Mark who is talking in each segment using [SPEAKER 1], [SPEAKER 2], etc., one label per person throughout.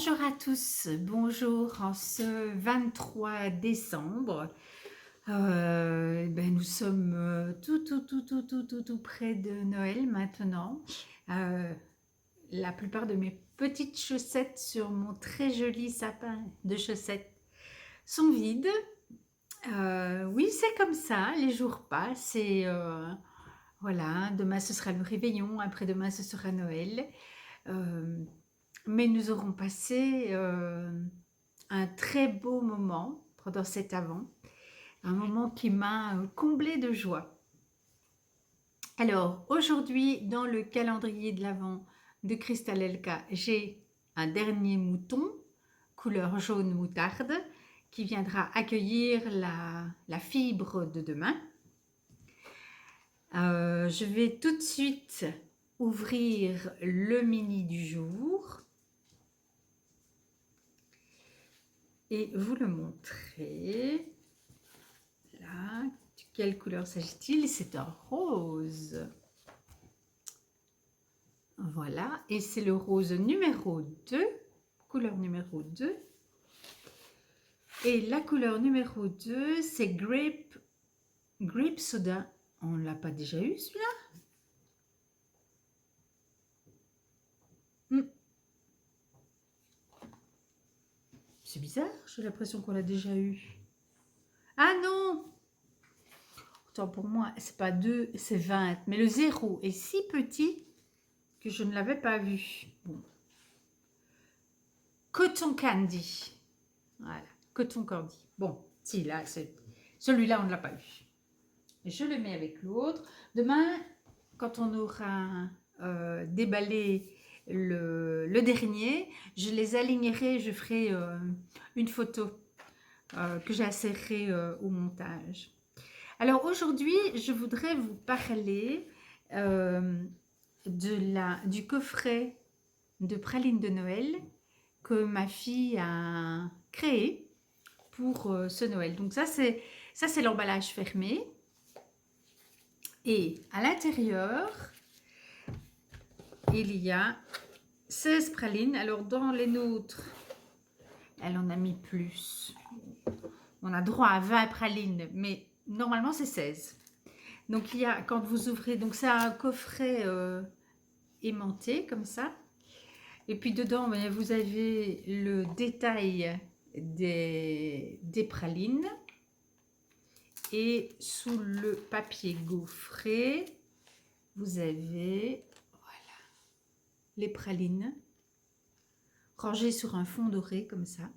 [SPEAKER 1] Bonjour à tous, bonjour en ce 23 décembre. Nous sommes tout près de Noël maintenant. La plupart de mes petites chaussettes sur mon très joli sapin de chaussettes sont vides. Oui, c'est comme ça, les jours passent et voilà, demain ce sera le réveillon, après-demain ce sera Noël. Euh, mais nous aurons passé un très beau moment pendant cet Avent, un moment qui m'a comblée de joie. Alors, aujourd'hui, dans le calendrier de l'Avent de Crystal Elka, j'ai un dernier mouton, couleur jaune moutarde, qui viendra accueillir la fibre de demain. Je vais tout de suite ouvrir le mini du jour et vous le montrer. Là, de quelle couleur s'agit-il? C'est un rose. Voilà, et c'est le rose numéro 2, couleur numéro 2. Et la couleur numéro 2, c'est Grape Soda. On ne l'a pas déjà eu celui-là? C'est bizarre, j'ai l'impression qu'on l'a déjà eu. Ah non! Autant pour moi, c'est pas 2, c'est 20. Mais le 0 est si petit que je ne l'avais pas vu. Bon. Cotton Candy. Voilà, Cotton Candy. Bon, si, là, celui-là, on ne l'a pas eu. Je le mets avec l'autre. Demain, quand on aura déballé le dernier, je les alignerai, je ferai une photo que j'insérerai au montage. Alors aujourd'hui, je voudrais vous parler du coffret de pralines de Noël que ma fille a créé pour ce Noël. Donc ça c'est l'emballage fermé. Et à l'intérieur, il y a 16 pralines. Alors dans les nôtres, elle en a mis plus. On a droit à 20 pralines, mais normalement c'est 16. Donc il y a, quand vous ouvrez, donc c'est un coffret aimanté comme ça. Et puis dedans, vous avez le détail des pralines. Et sous le papier gaufré, vous avez voilà, les pralines rangées sur un fond doré comme ça.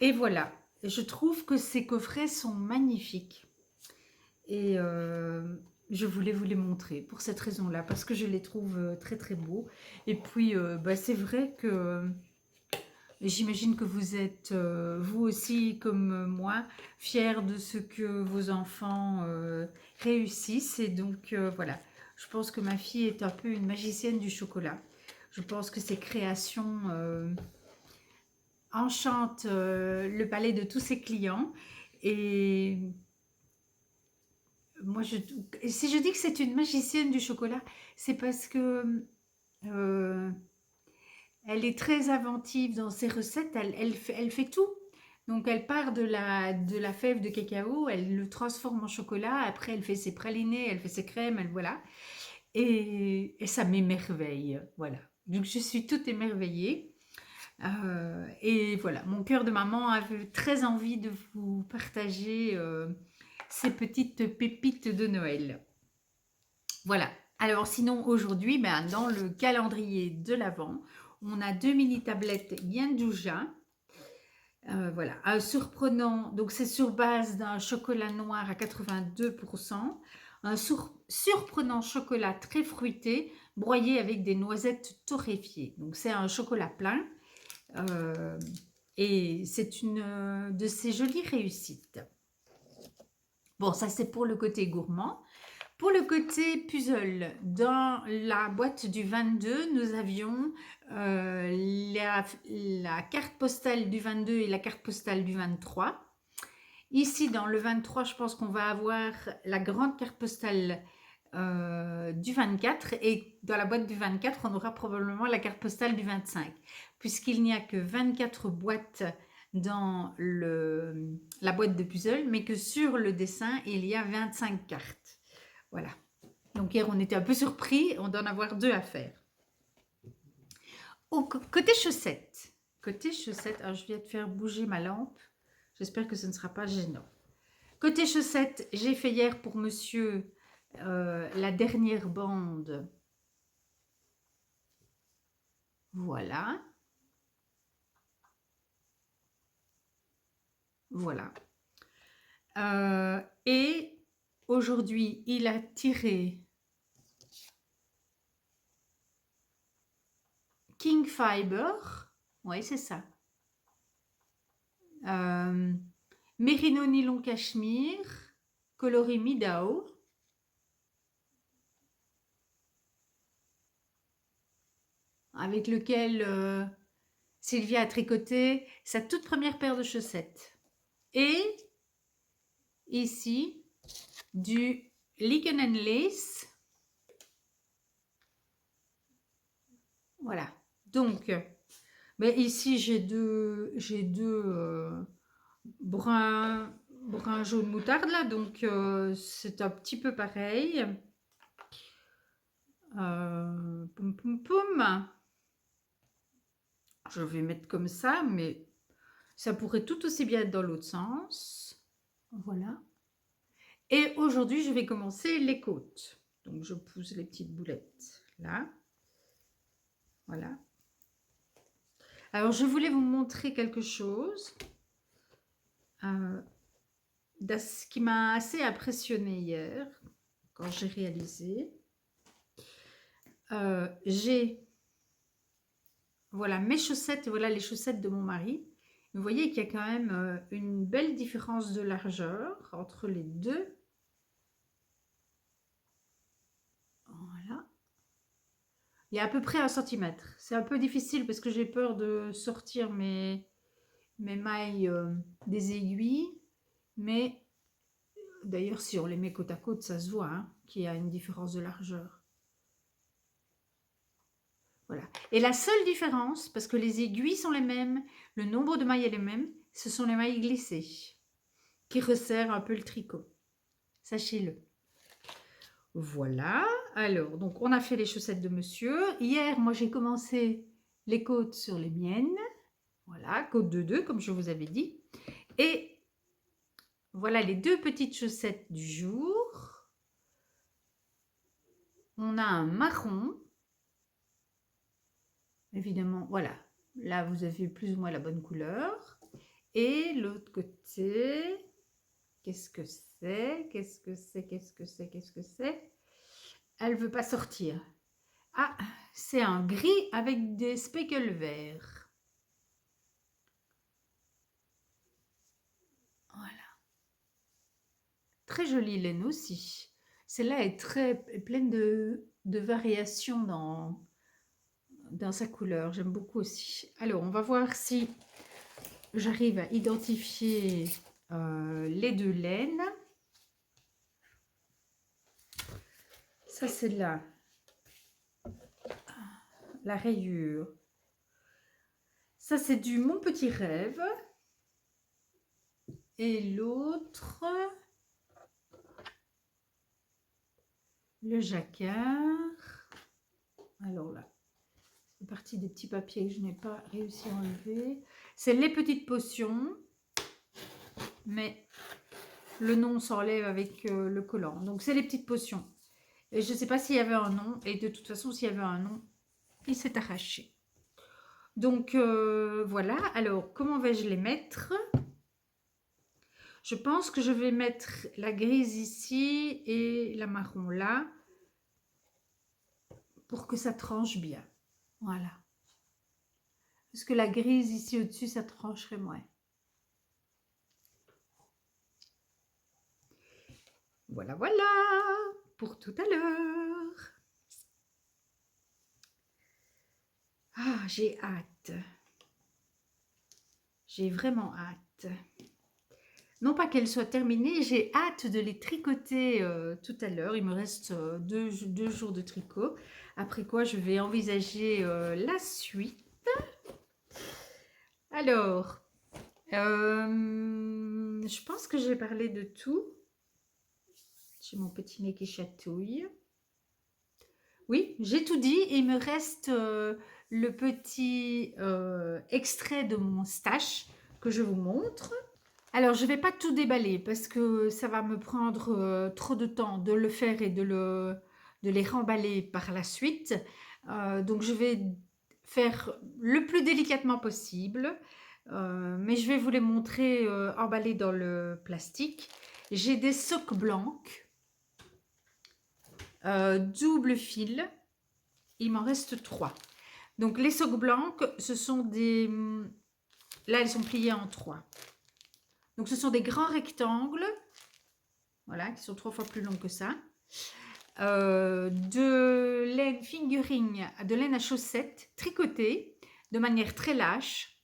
[SPEAKER 1] Et voilà, je trouve que ces coffrets sont magnifiques. Et je voulais vous les montrer pour cette raison-là, parce que je les trouve très très beaux. Et puis, c'est vrai que j'imagine que vous êtes, vous aussi comme moi, fiers de ce que vos enfants réussissent. Et donc, voilà, je pense que ma fille est un peu une magicienne du chocolat. Je pense que ses créations enchantent le palais de tous ses clients. Et moi, si je dis que c'est une magicienne du chocolat, c'est parce que elle est très inventive dans ses recettes. Elle fait tout. Donc, elle part de la fève de cacao, elle le transforme en chocolat. Après, elle fait ses pralinés, elle fait ses crèmes, voilà. Et ça m'émerveille. Voilà. Donc, je suis toute émerveillée. Et voilà, mon cœur de maman avait très envie de vous partager ces petites pépites de Noël. Voilà. Alors sinon aujourd'hui, dans le calendrier de l'Avent, on a 2 mini tablettes Yanduja. Voilà, un surprenant, donc c'est sur base d'un chocolat noir à 82%, un surprenant chocolat très fruité, broyé avec des noisettes torréfiées. Donc c'est un chocolat plein et c'est une de ces jolies réussites. Bon, ça c'est pour le côté gourmand. Pour le côté puzzle, dans la boîte du 22, nous avions la carte postale du 22 et la carte postale du 23. Ici, dans le 23, je pense qu'on va avoir la grande carte postale du 24 et dans la boîte du 24, on aura probablement la carte postale du 25 puisqu'il n'y a que 24 boîtes dans la boîte de puzzle, mais que sur le dessin, il y a 25 cartes. Voilà. Donc hier, on était un peu surpris, on doit en avoir 2 à faire. Côté chaussettes, alors je viens de faire bouger ma lampe, j'espère que ce ne sera pas gênant. Côté chaussettes, j'ai fait hier pour monsieur la dernière bande. Voilà. Voilà. Et aujourd'hui, il a tiré King Fiber. Oui, c'est ça. Mérino nylon cachemire, coloris Midao. Avec lequel Sylvia a tricoté sa toute première paire de chaussettes. Et ici, du Lichen and Lace. Voilà. Donc, mais ici, j'ai deux brun jaune moutarde là, donc c'est un petit peu pareil. Poum poum poum. Je vais mettre comme ça, mais ça pourrait tout aussi bien être dans l'autre sens. Voilà. Et aujourd'hui, je vais commencer les côtes. Donc, je pousse les petites boulettes là. Voilà. Alors, je voulais vous montrer quelque chose ce qui m'a assez impressionné hier, quand j'ai réalisé. J'ai, voilà, mes chaussettes et voilà les chaussettes de mon mari. Vous voyez qu'il y a quand même une belle différence de largeur entre les deux. Voilà. Il y a à peu près 1 centimètre. C'est un peu difficile parce que j'ai peur de sortir mes mailles des aiguilles. Mais d'ailleurs, si on les met côte à côte, ça se voit hein, qu'il y a une différence de largeur. Voilà. Et la seule différence, parce que les aiguilles sont les mêmes, le nombre de mailles est le même, ce sont les mailles glissées qui resserrent un peu le tricot. Sachez-le. Voilà. Alors, donc on a fait les chaussettes de monsieur. Hier, moi j'ai commencé les côtes sur les miennes. Voilà, côte de 2, comme je vous avais dit. Et voilà les 2 petites chaussettes du jour. On a un marron. Évidemment, voilà. Là, vous avez plus ou moins la bonne couleur. Et l'autre côté, qu'est-ce que c'est? Qu'est-ce que c'est? Qu'est-ce que c'est? Qu'est-ce que c'est? Elle ne veut pas sortir. Ah, c'est un gris avec des speckles verts. Voilà. Très jolie laine aussi. Celle-là est pleine de variations dans sa couleur. J'aime beaucoup aussi. Alors, on va voir si j'arrive à identifier les 2 laines. Ça, c'est la rayure. Ça, c'est du Mon Petit Rêve. Et l'autre, le jacquard. Alors là, c'est parti des petits papiers que je n'ai pas réussi à enlever. C'est les petites potions, mais le nom s'enlève avec le collant. Donc, c'est les petites potions. Et je ne sais pas s'il y avait un nom. Et de toute façon, s'il y avait un nom, il s'est arraché. Donc, voilà. Alors, comment vais-je les mettre ? Je pense que je vais mettre la grise ici et la marron là pour que ça tranche bien. Voilà. Parce que la grise ici au-dessus, ça trancherait moins. Voilà, voilà pour tout à l'heure. Ah, j'ai hâte. J'ai vraiment hâte. Non pas qu'elles soient terminées, j'ai hâte de les tricoter tout à l'heure. Il me reste 2 jours de tricot. Après quoi, je vais envisager la suite. Alors, je pense que j'ai parlé de tout. J'ai mon petit nez qui chatouille. Oui, j'ai tout dit. Il me reste le petit extrait de mon stash que je vous montre. Alors, je ne vais pas tout déballer parce que ça va me prendre trop de temps de le faire et de les remballer par la suite. Donc, je vais faire le plus délicatement possible, mais je vais vous les montrer emballés dans le plastique. J'ai des socks blancs, double fil. Il m'en reste 3. Donc, les socks blancs, ce sont des... Là, elles sont pliées en 3. Donc, ce sont des grands rectangles, voilà, qui sont 3 fois plus longs que ça. De laine fingering, de laine à chaussettes tricotée de manière très lâche,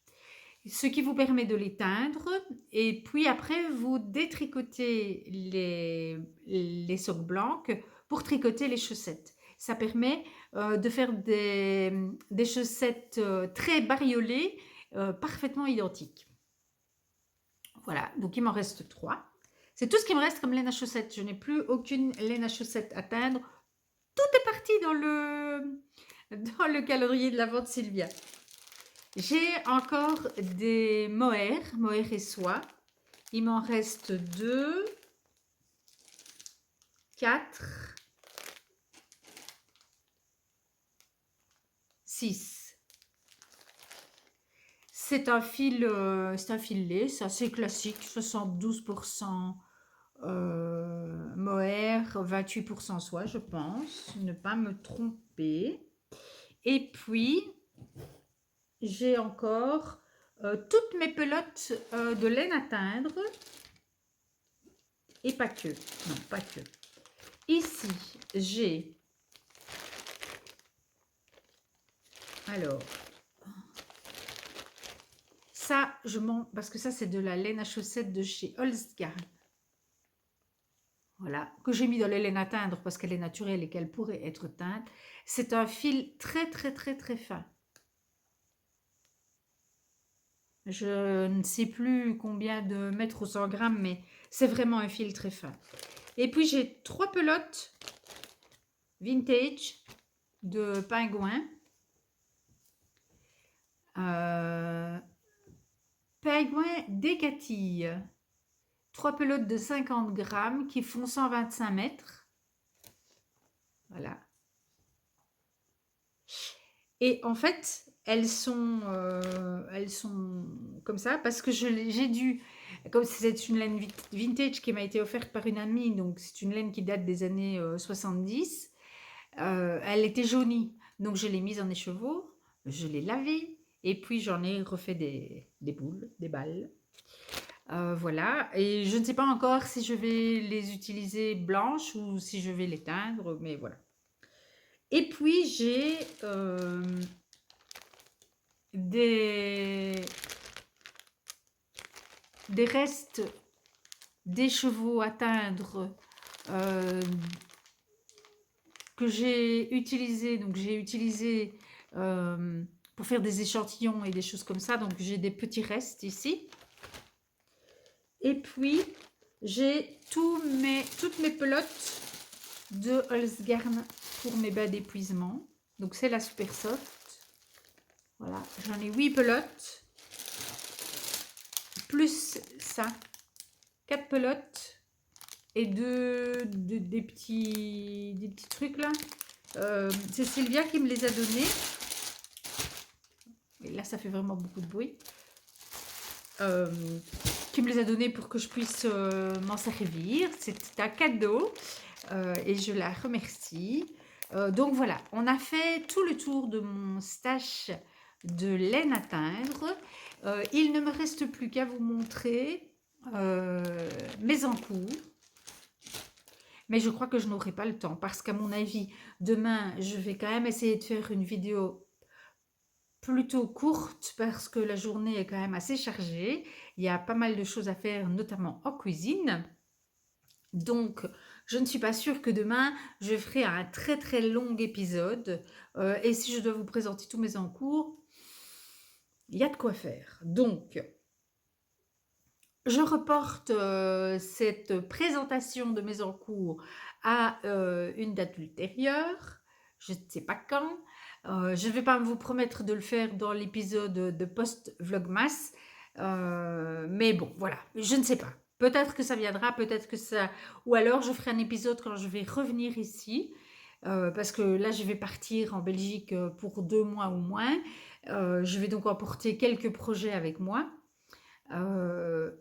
[SPEAKER 1] ce qui vous permet de les teindre. Et puis après, vous détricotez les socks blancs pour tricoter les chaussettes. Ça permet de faire des chaussettes très bariolées, parfaitement identiques. Voilà, donc il m'en reste 3. C'est tout ce qui me reste comme laine à chaussettes. Je n'ai plus aucune laine à chaussettes à teindre. Tout est parti dans le calendrier de l'Avent de Sylvia. J'ai encore des mohair et soie. Il m'en reste 2, 4, 6. C'est un fil lait, c'est assez classique, 72% mohair, 28% soie, je pense, ne pas me tromper. Et puis, j'ai encore toutes mes pelotes de laine à teindre. Et pas que, non, pas que. Ici, j'ai, alors, ça, parce que ça, c'est de la laine à chaussettes de chez Holzgarn. Voilà, que j'ai mis dans la laine à teindre parce qu'elle est naturelle et qu'elle pourrait être teinte. C'est un fil très, très, très, très fin. Je ne sais plus combien de mètres au 100 grammes, mais c'est vraiment un fil très fin. Et puis, j'ai 3 pelotes vintage de pingouins. Pingouins Décatille. 3 pelotes de 50 grammes qui font 125 mètres. Voilà. Et en fait, elles sont comme ça parce que j'ai dû, comme c'est une laine vintage qui m'a été offerte par une amie, donc c'est une laine qui date des années 70, elle était jaunie. Donc je l'ai mise en écheveau, je l'ai lavée et puis j'en ai refait des boules, des balles. Voilà, et je ne sais pas encore si je vais les utiliser blanches ou si je vais les teindre, mais voilà. Et puis j'ai des restes d'écheveaux à teindre que j'ai utilisé. Donc j'ai utilisé pour faire des échantillons et des choses comme ça. Donc j'ai des petits restes ici. Et puis j'ai toutes mes pelotes de Holzgarn pour mes bas d'épuisement. Donc c'est la super soft. Voilà, j'en ai 8 pelotes. Plus ça. 4 pelotes. Et des petits trucs là. C'est Sylvia qui me les a donnés. Et là, ça fait vraiment beaucoup de bruit. Qui me les a donnés pour que je puisse m'en servir. C'est un cadeau. Et je la remercie. Donc voilà, on a fait tout le tour de mon stash de laine à teindre. Il ne me reste plus qu'à vous montrer mes encours. Mais je crois que je n'aurai pas le temps parce qu'à mon avis, demain, je vais quand même essayer de faire une vidéo plutôt courte parce que la journée est quand même assez chargée. Il y a pas mal de choses à faire, notamment en cuisine. Donc, je ne suis pas sûre que demain, je ferai un très très long épisode. Et si je dois vous présenter tous mes encours, il y a de quoi faire. Donc, je reporte cette présentation de mes encours à une date ultérieure. Je ne sais pas quand. Je ne vais pas vous promettre de le faire dans l'épisode de post-vlogmas. Mais bon, voilà, je ne sais pas. Peut-être que ça viendra, peut-être que ça... Ou alors je ferai un épisode quand je vais revenir ici. Parce que là, je vais partir en Belgique pour 2 mois ou moins. Je vais donc emporter quelques projets avec moi. Euh,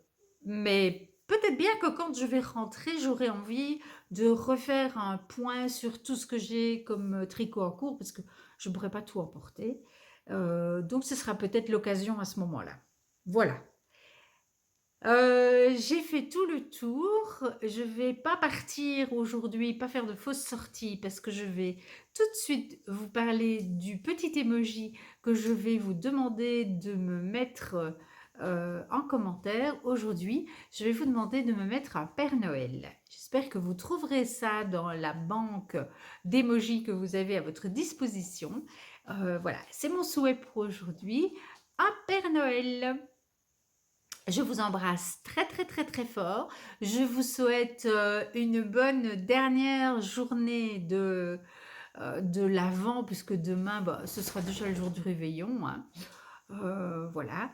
[SPEAKER 1] mais peut-être bien que quand je vais rentrer, j'aurai envie de refaire un point sur tout ce que j'ai comme tricot en cours, parce que je ne pourrai pas tout emporter. Donc ce sera peut-être l'occasion à ce moment-là. Voilà. J'ai fait tout le tour. Je vais pas partir aujourd'hui, pas faire de fausses sorties, parce que je vais tout de suite vous parler du petit emoji que je vais vous demander de me mettre en commentaire. Aujourd'hui, je vais vous demander de me mettre un Père Noël. J'espère que vous trouverez ça dans la banque d'emojis que vous avez à votre disposition. Voilà, c'est mon souhait pour aujourd'hui. Un Père Noël. Je vous embrasse très très très très fort. Je vous souhaite une bonne dernière journée de l'Avent, puisque demain, bah, ce sera déjà le jour du réveillon, hein. Voilà.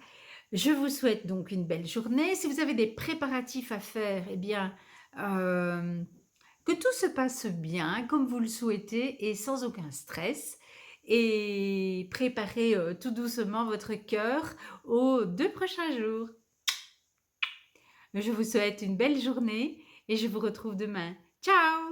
[SPEAKER 1] Je vous souhaite donc une belle journée. Si vous avez des préparatifs à faire, eh bien, euh, que tout se passe bien, comme vous le souhaitez, et sans aucun stress. Et préparez tout doucement votre cœur aux 2 prochains jours. Je vous souhaite une belle journée et je vous retrouve demain. Ciao!